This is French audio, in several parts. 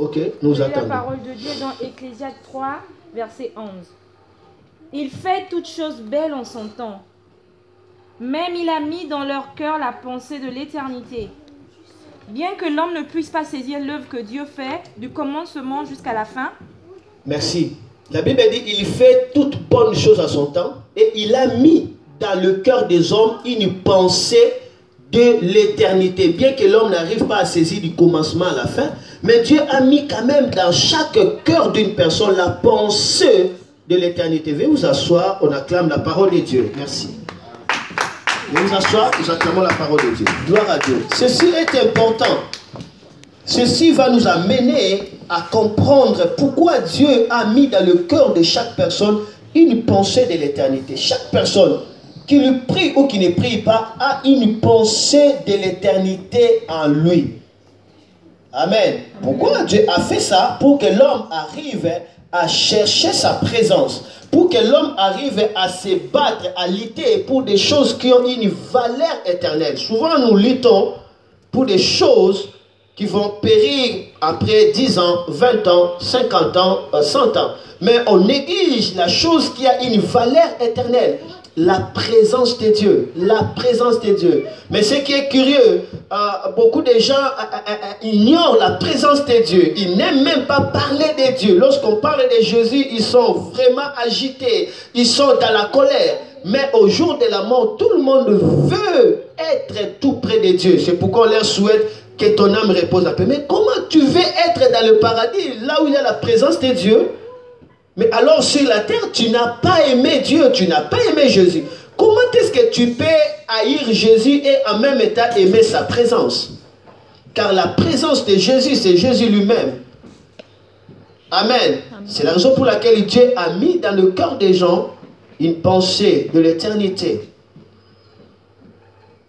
Ok, nous attendons. attendons. La parole de Dieu dans Ecclésiaste 3, verset 11. Il fait toutes choses belles en son temps. Même il a mis dans leur cœur la pensée de l'éternité. Bien que l'homme ne puisse pas saisir l'œuvre que Dieu fait, du commencement jusqu'à la fin. Merci. La Bible dit il fait toutes bonnes choses à son temps et il a mis dans le cœur des hommes une pensée de l'éternité. Bien que l'homme n'arrive pas à saisir du commencement à la fin, mais Dieu a mis quand même dans chaque cœur d'une personne la pensée de l'éternité. Veuillez vous asseoir, on acclame la parole de Dieu. Merci. Veuillez vous asseoir, nous acclamons la parole de Dieu. Gloire à Dieu. Ceci est important. Ceci va nous amener à comprendre pourquoi Dieu a mis dans le cœur de chaque personne une pensée de l'éternité. Chaque personne qui lui prie ou qui ne prie pas a une pensée de l'éternité en lui. Amen. Pourquoi Dieu a fait ça? Pour que l'homme arrive à chercher sa présence. Pour que l'homme arrive à se battre, à lutter pour des choses qui ont une valeur éternelle. Souvent nous luttons pour des choses qui vont périr après 10 ans, 20 ans, 50 ans, 100 ans. Mais on néglige la chose qui a une valeur éternelle. La présence de Dieu. La présence de Dieu. Mais ce qui est curieux, beaucoup de gens ignorent la présence de Dieu. Ils n'aiment même pas parler de Dieu. Lorsqu'on parle de Jésus, ils sont vraiment agités. Ils sont dans la colère. Mais au jour de la mort, tout le monde veut être tout près de Dieu. C'est pourquoi on leur souhaite que ton âme repose un peu. Mais comment tu veux être dans le paradis, là où il y a la présence de Dieu? Mais alors sur la terre, tu n'as pas aimé Dieu, tu n'as pas aimé Jésus. Comment est-ce que tu peux haïr Jésus et en même temps aimer sa présence? Car la présence de Jésus, c'est Jésus lui-même. Amen. C'est la raison pour laquelle Dieu a mis dans le cœur des gens une pensée de l'éternité.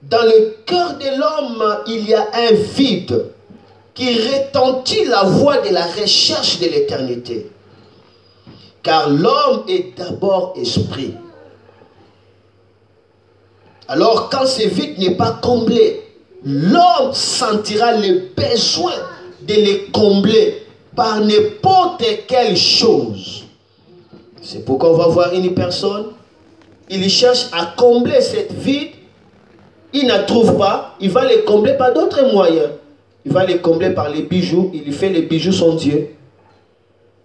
Dans le cœur de l'homme, il y a un vide qui retentit la voix de la recherche de l'éternité. Car l'homme est d'abord esprit. Alors quand ce vide n'est pas comblé, l'homme sentira le besoin de le combler par n'importe quelle chose. C'est pourquoi on va voir une personne, il cherche à combler cette vide, il ne trouve pas, il va le combler par d'autres moyens. Il va le combler par les bijoux, il fait les bijoux son Dieu.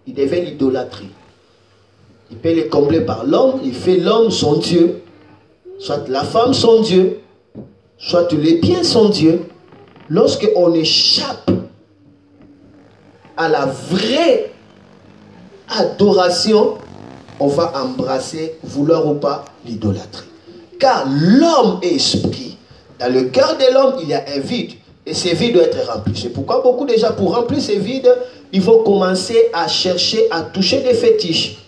Il devient l'idolâtrie. Il peut le combler par l'homme, il fait l'homme son Dieu, soit la femme son Dieu, soit les biens son Dieu. Lorsqu'on échappe à la vraie adoration, on va embrasser, vouloir ou pas, l'idolâtrie. Car l'homme est esprit. Dans le cœur de l'homme, il y a un vide. Et ce vide doit être rempli. C'est pourquoi beaucoup de gens, pour remplir ce vide, ils vont commencer à chercher à toucher des fétiches,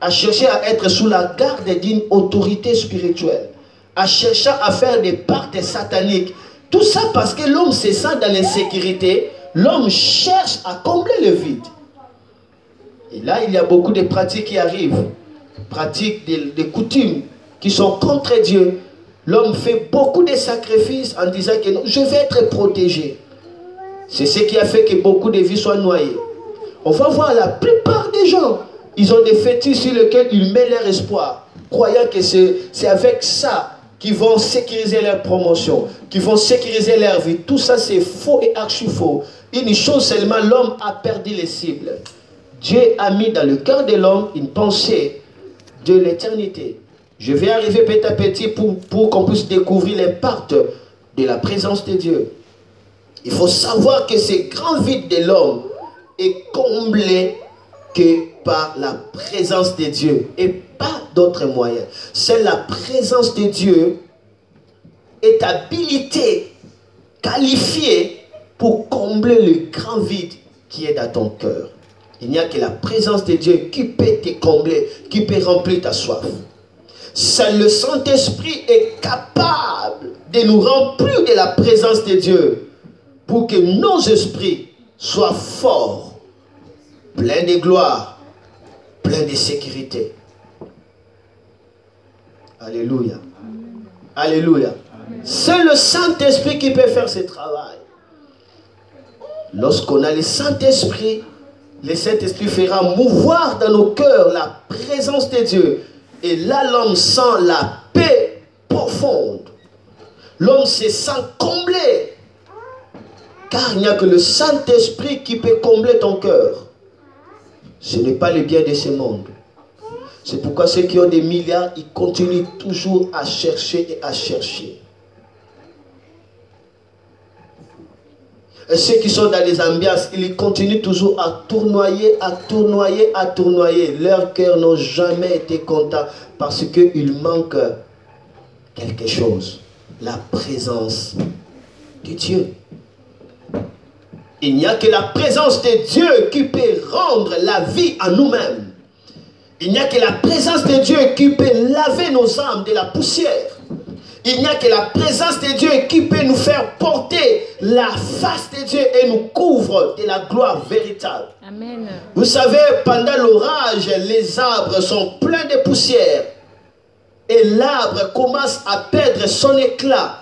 à chercher à être sous la garde d'une autorité spirituelle, à chercher à faire des pactes sataniques. Tout ça parce que l'homme se sent dans l'insécurité. L'homme cherche à combler le vide. Et là, il y a beaucoup de pratiques qui arrivent. Pratiques des coutumes qui sont contre Dieu. L'homme fait beaucoup de sacrifices en disant que non, je vais être protégé. C'est ce qui a fait que beaucoup de vies soient noyées. On va voir la plupart des gens, ils ont des fétiches sur lesquels ils mettent leur espoir, croyant que c'est avec ça qu'ils vont sécuriser leur promotion, qu'ils vont sécuriser leur vie. Tout ça, c'est faux et archi faux. Une chose seulement, l'homme a perdu les cibles. Dieu a mis dans le cœur de l'homme une pensée de l'éternité. Je vais arriver petit à petit pour qu'on puisse découvrir l'impact de la présence de Dieu. Il faut savoir que ce grand vide de l'homme est comblé que par la présence de Dieu et pas d'autres moyens. C'est la présence de Dieu est habilitée, qualifiée pour combler le grand vide qui est dans ton cœur. Il n'y a que la présence de Dieu qui peut te combler, qui peut remplir ta soif. Seul le Saint-Esprit est capable de nous remplir de la présence de Dieu pour que nos esprits soient forts, pleins de gloire, pleins de sécurité. Alléluia. Alléluia. C'est le Saint-Esprit qui peut faire ce travail. Lorsqu'on a le Saint-Esprit fera mouvoir dans nos cœurs la présence de Dieu. Et là, l'homme sent la paix profonde. L'homme se sent comblé. Car il n'y a que le Saint-Esprit qui peut combler ton cœur. Ce n'est pas le bien de ce monde. C'est pourquoi ceux qui ont des milliards, ils continuent toujours à chercher et à chercher. Et ceux qui sont dans les ambiances, ils continuent toujours à tournoyer, à tournoyer, à tournoyer. Leur cœur n'a jamais été content parce qu'il manque quelque chose. La présence de Dieu. Il n'y a que la présence de Dieu qui peut rendre la vie à nous-mêmes. Il n'y a que la présence de Dieu qui peut laver nos âmes de la poussière. Il n'y a que la présence de Dieu qui peut nous faire porter la face de Dieu et nous couvre de la gloire véritable. Amen. Vous savez, pendant l'orage, les arbres sont pleins de poussière. Et l'arbre commence à perdre son éclat.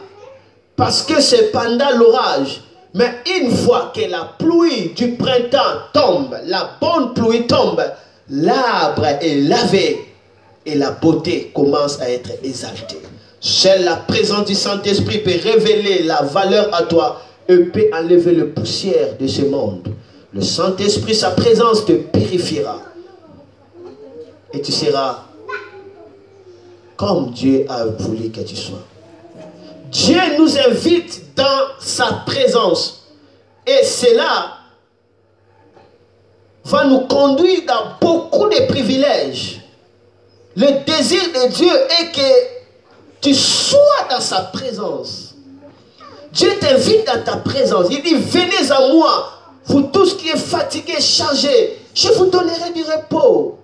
Parce que c'est pendant l'orage. Mais une fois que la pluie du printemps tombe, la bonne pluie tombe, l'arbre est lavé et la beauté commence à être exaltée. Seule la présence du Saint-Esprit peut révéler la valeur à toi et peut enlever la poussière de ce monde. Le Saint-Esprit, sa présence te purifiera. Et tu seras comme Dieu a voulu que tu sois. Dieu nous invite dans sa présence. Et cela va nous conduire dans beaucoup de privilèges. Le désir de Dieu est que tu sois dans sa présence. Dieu t'invite dans ta présence. Il dit, venez à moi, vous tous qui êtes fatigués, chargés, je vous donnerai du repos.